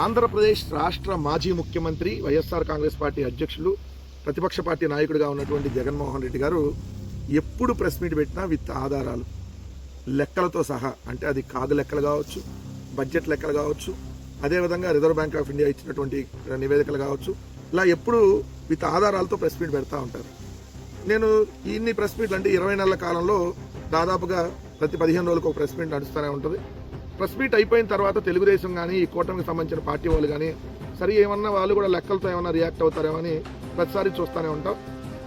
ఆంధ్రప్రదేశ్ రాష్ట్ర మాజీ ముఖ్యమంత్రి వైఎస్ఆర్ కాంగ్రెస్ పార్టీ అధ్యక్షులు ప్రతిపక్ష పార్టీ నాయకుడిగా ఉన్నటువంటి జగన్మోహన్ రెడ్డి గారు ఎప్పుడు ప్రెస్ మీట్ పెట్టినా విత్ ఆధారాలు లెక్కలతో సహా, అంటే అది కాగు లెక్కలు కావచ్చు, బడ్జెట్ లెక్కలు కావచ్చు, అదేవిధంగా రిజర్వ్ బ్యాంక్ ఆఫ్ ఇండియా ఇచ్చినటువంటి నివేదికలు కావచ్చు, ఇలా ఎప్పుడు విత్ ఆధారాలతో ప్రెస్ మీట్ పెడతా ఉంటారు. నేను ఇన్ని ప్రెస్ మీట్లు అంటే 20 నెలల కాలంలో దాదాపుగా ప్రతి 15 రోజులకు ఒక ప్రెస్ మీట్ నడుస్తూనే ఉంటుంది. ప్రెస్ మీట్ అయిపోయిన తర్వాత తెలుగుదేశం కానీ ఈ కూటమికి సంబంధించిన పార్టీ వాళ్ళు కానీ సరే ఏమన్నా వాళ్ళు కూడా లెక్కలతో ఏమన్నా రియాక్ట్ అవుతారేమో అని ప్రతిసారి చూస్తూనే ఉంటాం.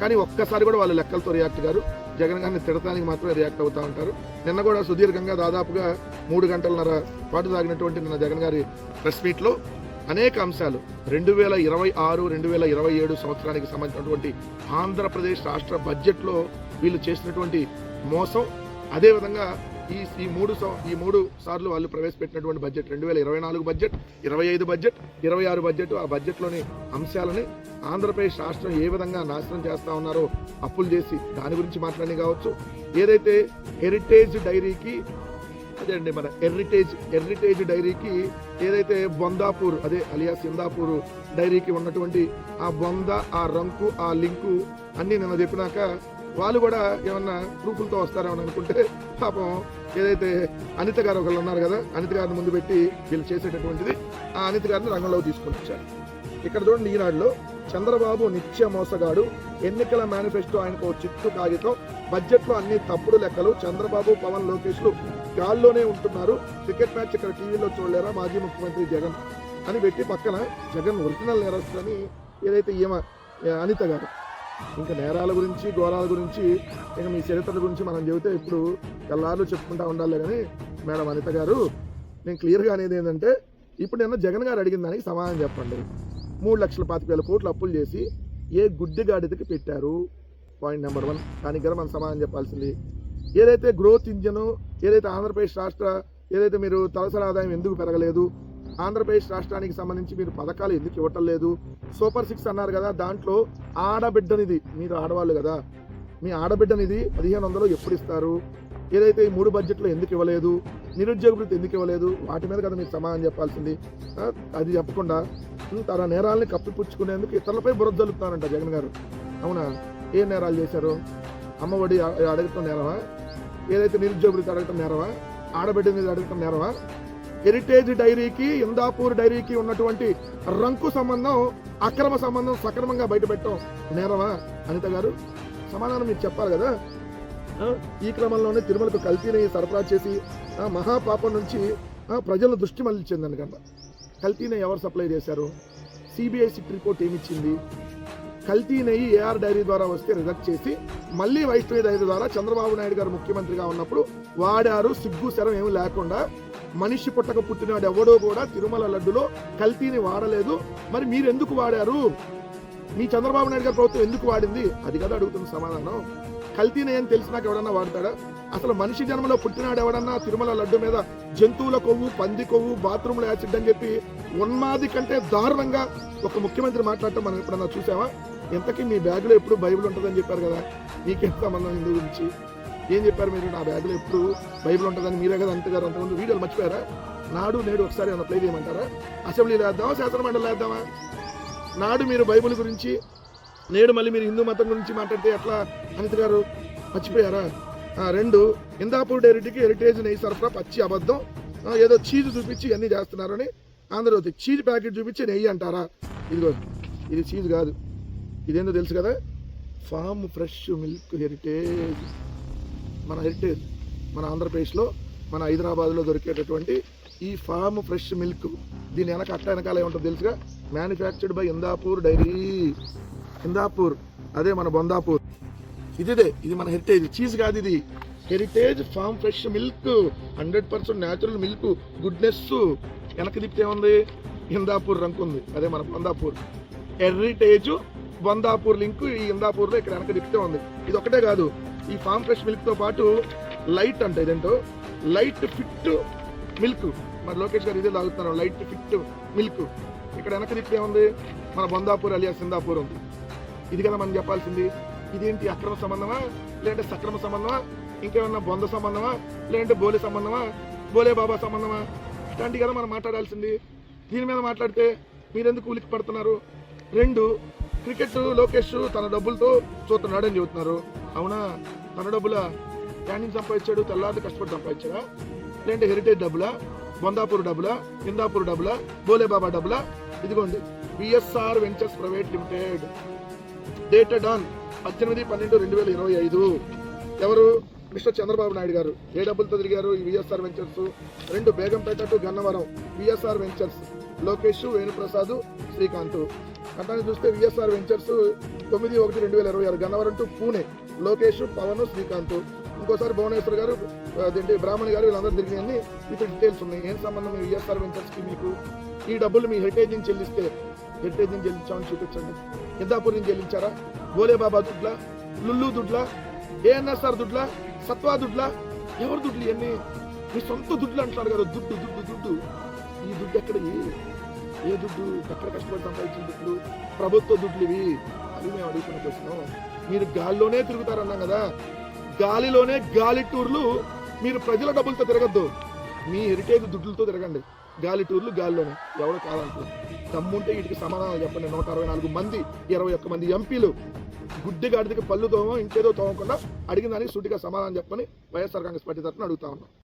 కానీ ఒక్కసారి కూడా వాళ్ళు లెక్కలతో రియాక్ట్ గారు, జగన్ గారిని తిడటానికి మాత్రమే రియాక్ట్ అవుతూ ఉంటారు. నిన్న కూడా సుదీర్ఘంగా దాదాపుగా 3 గంటలన్నర పాటు సాగినటువంటి నిన్న జగన్ గారి ప్రెస్ మీట్లో అనేక అంశాలు 2026, 2027 సంవత్సరానికి సంబంధించినటువంటి ఆంధ్రప్రదేశ్ రాష్ట్ర బడ్జెట్లో వీళ్ళు చేసినటువంటి మోసం, అదేవిధంగా ఈ మూడు సార్లు వాళ్ళు ప్రవేశపెట్టినటువంటి బడ్జెట్ 2024 బడ్జెట్, 25 బడ్జెట్, 26 బడ్జెట్, ఆ బడ్జెట్లోని అంశాలని ఆంధ్రప్రదేశ్ రాష్ట్రం ఏ విధంగా నాశనం చేస్తా ఉన్నారో అప్పులు చేసి దాని గురించి మాట్లాడి కావచ్చు, ఏదైతే హెరిటేజ్ డైరీకి అదే అండి మన హెరిటేజ్ డైరీకి ఏదైతే బొందాపూర్ అదే అలియాస్ ఇందాపూర్ డైరీకి ఉన్నటువంటి ఆ బొంద, ఆ రంకు, ఆ లింకు అన్నీ నిన్న చెప్పినాక వాళ్ళు కూడా ఏమన్నా ప్రూఫ్లతో వస్తారేమని అనుకుంటే పాపం ఏదైతే అనిత గారు ఒకళ్ళు ఉన్నారు కదా, అనిత గారిని ముందు పెట్టి వీళ్ళు చేసేటటువంటిది ఆ అనిత గారిని రంగంలోకి తీసుకొని వచ్చారు. ఇక్కడ చూడండి, ఈనాడులో చంద్రబాబు నిత్య మోసగాడు, ఎన్నికల మేనిఫెస్టో ఆయనకు చిట్టు కాగితం, బడ్జెట్లో అన్ని తప్పుడు లెక్కలు, చంద్రబాబు పవన్ లోకేష్లు గాల్లోనే ఉంటున్నారు, క్రికెట్ మ్యాచ్ ఇక్కడ టీవీలో చూడలేరా మాజీ ముఖ్యమంత్రి జగన్ అని పెట్టి పక్కన జగన్ ఒరిజినల్ నేరస్తులని ఏదైతే అనిత గారు. ఇంకా నేరాల గురించి, ఘోరాల గురించి, ఇంకా మీ చరిత్రల గురించి మనం చెబితే ఇప్పుడు తెల్లారులు చెప్పుకుంటా ఉండాలి. కానీ మేడం అనిత గారు, నేను క్లియర్గా అనేది ఏంటంటే ఇప్పుడు నిన్న జగన్ గారు అడిగిన దానికి సమాధానం చెప్పండి. 3,25,000 కోట్లు అప్పులు చేసి ఏ గుడ్డిగాడికి పెట్టారు? Point number 1. దానికి గల మనం సమాధానం చెప్పాల్సింది. ఏదైతే గ్రోత్ ఇంజన్, ఏదైతే ఆంధ్రప్రదేశ్ రాష్ట్ర ఏదైతే మీరు తలసరి ఆదాయం ఎందుకు పెరగలేదు, ఆంధ్రప్రదేశ్ రాష్ట్రానికి సంబంధించి మీరు పథకాలు ఎందుకు ఇవ్వటం లేదు, సూపర్ 6 అన్నారు కదా, దాంట్లో ఆడబిడ్డనిది, మీరు ఆడవాళ్ళు కదా, మీ ఆడబిడ్డనిది 1500 ఎప్పుడు ఇస్తారు, ఏదైతే ఈ 3 బడ్జెట్లో ఎందుకు ఇవ్వలేదు, నిరుద్యోగ వృత్తి ఎందుకు ఇవ్వలేదు, వాటి మీద కదా మీరు సమాధానం చెప్పాల్సింది. అది చెప్పకుండా తన నేరాలని కప్పిపుచ్చుకునేందుకు ఇతరులపై బురద జల్లుతానంట జగన్ గారు. అవునా? ఏ నేరాలు చేశారు? అమ్మఒడి అడగటం నేరమా? ఏదైతే నిరుద్యోగ వృత్తి అడగటం నేరమా? ఆడబిడ్డ మీద అడగటం నేరమా? హెరిటేజ్ డైరీకి, ఇందాపూర్ డైరీకి ఉన్నటువంటి రంకు సంబంధం, అక్రమ సంబంధం సక్రమంగా బయటపెట్టడం నేరమా? అనిత గారు సమాధానం మీరు చెప్పాలి కదా. ఈ క్రమంలోనే తిరుమలకు కల్తీ నెయ్యి సరఫరా చేసి మహాపాపం నుంచి ప్రజల దృష్టి మళ్లించిందని కన్నా. కల్తీ నెయ్యి ఎవరు సప్లై చేశారు? సిబిఐ సిట్ రిపోర్ట్ ఏమిచ్చింది? కల్తీ నెయ్యి ఏఆర్ డైరీ ద్వారా వస్తే రిజెక్ట్ చేసి మళ్ళీ వైష్ణవి డైరీ ద్వారా చంద్రబాబు నాయుడు గారు ముఖ్యమంత్రిగా ఉన్నప్పుడు వాడారు. సిగ్గు శరం ఏమి లేకుండా మనిషి పుట్టక పుట్టినాడు ఎవడో కూడా తిరుమల లడ్డులో కల్తీని వాడలేదు. మరి మీరు ఎందుకు వాడారు? మీ చంద్రబాబు నాయుడు గారి ప్రభుత్వం ఎందుకు వాడింది? అది కదా అడుగుతున్న సమాధానం. కల్తీని ఏం తెలిసినాక ఎవడన్నా వాడతాడా? అసలు మనిషి జన్మలో పుట్టినాడు ఎవడన్నా తిరుమల లడ్డు మీద జంతువుల కొవ్వు, పంది కొవ్వు, బాత్రూంలో యాసిడ్ అని చెప్పి ఉన్మాది కంటే దారుణంగా ఒక ముఖ్యమంత్రి మాట్లాడటం మనం ఎప్పుడన్నా చూసామా? ఇంతకీ మీ బ్యాగులో ఎప్పుడు బైబిల్ ఉంటుందని చెప్పారు కదా, మీకేం సంబంధం హిందూ గురించి? ఏం చెప్పారు మీరు? నా బ్యాగులో ఎప్పుడు బైబిల్ ఉంటుందని మీరే కదా అంతగారు అంతకుముందు వీడియోలు మర్చిపోయారా? నాడు నేడు ఒకసారి ఏమైనా ప్లే చేయమంటారా? అసెంబ్లీలో వేద్దామా, శాసనమండలిలో వేద్దామా? నాడు మీరు బైబిల్ గురించి, నేడు మళ్ళీ మీరు హిందూ మతం గురించి మాట్లాడితే ఎట్లా అనిత గారు? మర్చిపోయారా? 2 ఇందాపూర్ డైరీకి హెరిటేజ్ నెయ్యి సరఫరా పచ్చి అబద్ధం, ఏదో చీజ్ చూపించి ఇవన్నీ చేస్తున్నారని ఆంధ్రజ్యోతి. చీజ్ ప్యాకెట్ చూపించి నెయ్యి అంటారా? ఇదిగో ఇది చీజ్ కాదు, ఇదేందో తెలుసు కదా, ఫామ్ ఫ్రెష్ మిల్క్ హెరిటేజ్. మన హెరిటేజ్ మన ఆంధ్రప్రదేశ్లో, మన హైదరాబాద్లో దొరికేటటువంటి ఈ ఫామ్ ఫ్రెష్ మిల్క్, దీని వెనకాల ఏముంటుందో తెలుసుగా, manufactured by Indapur dairy. Indapur అదే మన బొందాపూర్. ఇది మన హెరిటేజ్. చీజ్ కాదు ఇది, Heritage farm fresh milk, 100% natural milk, goodness. వెనక దిప్తే ఉంది ఇందాపూర్ రంకు ఉంది, అదే మన బొందాపూర్. హెరిటేజ్ బొందాపూర్ లింక్ ఈ ఇందాపూర్లో ఇక్కడ వెనక దిప్తే ఉంది. ఇది ఒకటే కాదు, ఈ ఫామ్ ఫ్రెష్ మిల్క్తో పాటు లైట్ అంటే ఇదేంటో లైట్ ఫిట్ మిల్క్, మరి లోకేష్ గారు ఇదే తాగుతున్నారు, లైట్ ఫిట్ మిల్క్. ఇక్కడ వెనక దిప్తే ఉంది మన బొందాపూర్ అలియా సిందాపూర్ ఉంది. ఇది కదా మనం చెప్పాల్సింది. ఇదేంటి అక్రమ సంబంధమా, లేదంటే సక్రమ సంబంధమా, ఇంకేమన్నా బొంద సంబంధమా, లేదంటే బోలే సంబంధమా, బోలే బాబా సంబంధమా? ఇట్లాంటివి కదా మనం మాట్లాడాల్సింది. దీని మీద మాట్లాడితే మీరెందుకు ఉలికి పడుతున్నారు? 2, క్రికెట్ లోకేష్ తన డబ్బులతో చూస్తున్నాడు అని చెబుతున్నారు. అవునా? తన డబ్బులా? క్యాంటీన్ సంపాదించాడు, తెల్లారి కష్టపడి సంపాదించాడా? లేదంటే హెరిటేజ్ డబ్బులా, బొందాపూర్ డబ్బులా, ఇందాపూర్ డబ్బులా, బోలేబాబా డబ్బులా? ఇదిగోండి, VSR ventures private limited, dated on 18/12/2025. ఎవరు? మిస్టర్ చంద్రబాబు నాయుడు గారు. ఏ డబ్బులతో తిరిగారు ఈ విఎస్ఆర్ వెంచర్స్? 2, బేగంపేట టు గన్నవరం విఎస్ఆర్ వెంచర్స్, లోకేష్, వేణుప్రసాద్, శ్రీకాంత్. అట్లానే చూస్తే విఎస్ఆర్ వెంచర్స్ 9/1/2026 గన్నవరం టు పూణే, లోకేష్, పవన్, శ్రీకాంత్. ఇంకోసారి భువనేశ్వర్ గారు, అదేంటి బ్రాహ్మణి గారు, వీళ్ళందరూ తిరిగినాయని మీకు డీటెయిల్స్ ఉన్నాయి. ఏం సంబంధం మీ విఎస్ఆర్ వెంచర్స్ కి మీకు? ఈ డబ్బులు మీ హెరిటేజ్ నుంచి చెల్లిస్తే, హెరిటేజ్ నుంచి చెల్లించామని చూపించండి. ఇందాపూర్ నుంచి చెల్లించారా? బోలేబాబా దుడ్లా, లుల్లు దుడ్లా, ఏఎన్ఎస్ఆర్ దుడ్లా, సత్వా దుడ్లా? ఎవరు దుడ్లు ఇవన్నీ? మీ సొంత దుడ్లు అంటున్నారు కదా. దుడ్డు దుడ్డు దుడ్డు. ఈ దుడ్డు ఎక్కడ? ఏ దుడ్డు? ఎక్కడ కష్టపడి సంపాదించిన దుడ్లు? ప్రభుత్వ దుడ్లు ఇవి. అవి మేము అడుగుతున్న ప్రశ్న. మీరు గాలిలోనే తిరుగుతారన్నాం కదా, గాలిలోనే గాలి టూర్లు. మీరు ప్రజల డబ్బులతో తిరగద్దు, మీ హెరిటేజ్ దుడ్లతో తిరగండి. గాలి టూర్లు గాలిలోనే. ఎవరు కాదంటారు? దమ్ముంటే వీటికి సమాధానం చెప్పండి. 164 మంది, 21 మంది ఎంపీలు గుడ్డిగాడికి పళ్ళు తోమో ఇంకేదో తోమకుండా అడిగిన దానికి సూటిగా సమాధానం చెప్పని వైఎస్ఆర్ కాంగ్రెస్ పార్టీ తరఫున అడుగుతా ఉన్నాం.